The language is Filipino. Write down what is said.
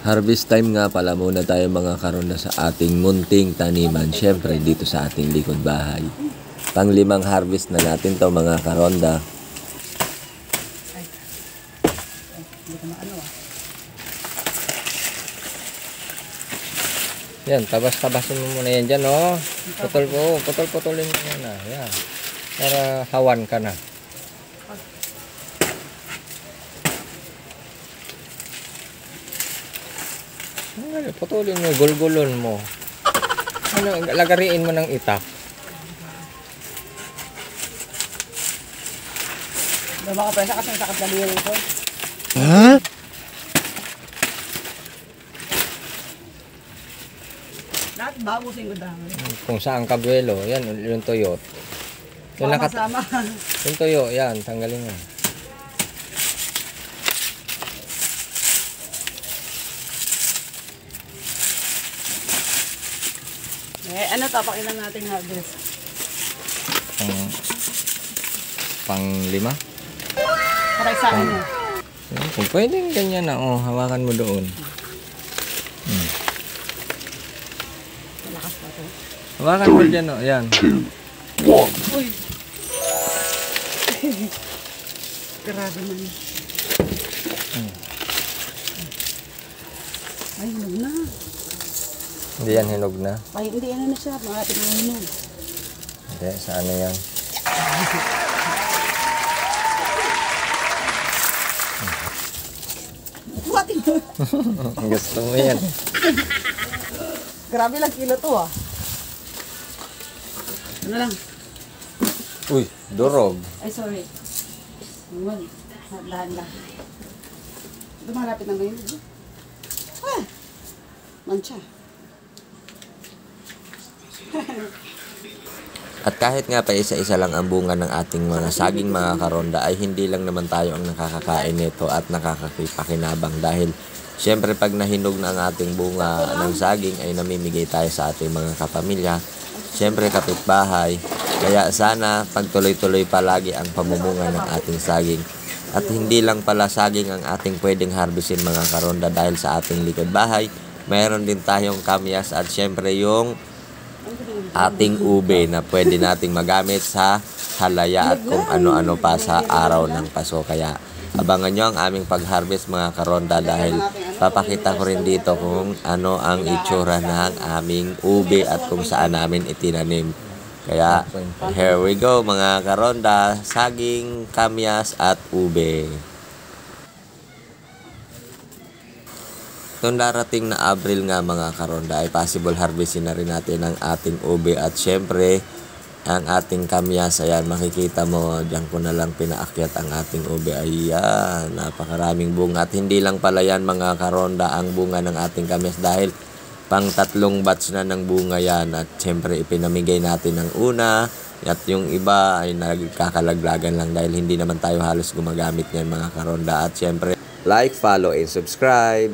Harvest time nga pala muna tayo mga karonda sa ating munting taniman. Syempre dito sa ating likod bahay. Pang-5 harvest na natin to mga karonda. Yan, tabas-tabasin mo muna yan dyan, oh. Putol-putulin mo muna. Yan. Para hawan ka na. Putulin mo, gulgulon mo. Lagariin mo ng itak. Baka presa kasi sakit na liyo ito. Ha? Lahat bago sa inyo dami. Kung saan kabuelo, yan, yung tuyo. Sama-sama. Yung tuyo, yan, tanggalin mo. Ano to, pakilang natin harvest? Pang-5? Para sa akin yun. Kung pwedeng ganyan na, oh, hawakan mo doon. Malakas pa to. Hawakan mo dyan, oh, yan. Uy! Grabe man. Ay, hinog na. Hindi yan hinog na. Ay, hindi, ano na siya. Malapit na hinog. Hindi, sa ano yan? Buhatin mo. Gusto mo yan. Grabe lang kilo to ah. Ano lang? Uy, durog. Ay, sorry. Naman. Dahan lang. Ito malapit na ngayon. Ah! Mancha. At kahit nga pa isa-isa lang ang bunga ng ating mga saging mga karonda, ay hindi lang naman tayo ang nakakakain nito at nakakakipakinabang dahil syempre pag nahinog na ang ating bunga ng saging ay namimigay tayo sa ating mga kapamilya, syempre kapitbahay. Kaya sana pagtuloy-tuloy palagi ang pamumunga ng ating saging. At hindi lang pala saging ang ating pwedeng harvestin mga karonda dahil sa ating likod bahay, mayroon din tayong kamyas at syempre yung ating ube na pwede nating magamit sa halaya at kung ano-ano pa sa araw ng Pasko. Kaya abangan nyo ang aming pag-harvest mga karonda dahil papakita ko rin dito kung ano ang itsura ng aming ube at kung saan namin itinanim. Kaya here we go mga karonda, saging, kamyas at ube. Itong darating na Abril nga mga karonda ay possible harvestin na rin natin ang ating ube at syempre ang ating kamyas. Ayan, makikita mo, diyan ko na lang pinaakyat ang ating ube. Ayan, napakaraming bunga at hindi lang pala yan mga karonda ang bunga ng ating kamyas dahil pang 3 batch na ng bunga yan at syempre ipinamigay natin ang una at yung iba ay nagkakalaglagan lang dahil hindi naman tayo halos gumagamit yan mga karonda at syempre like, follow, and subscribe.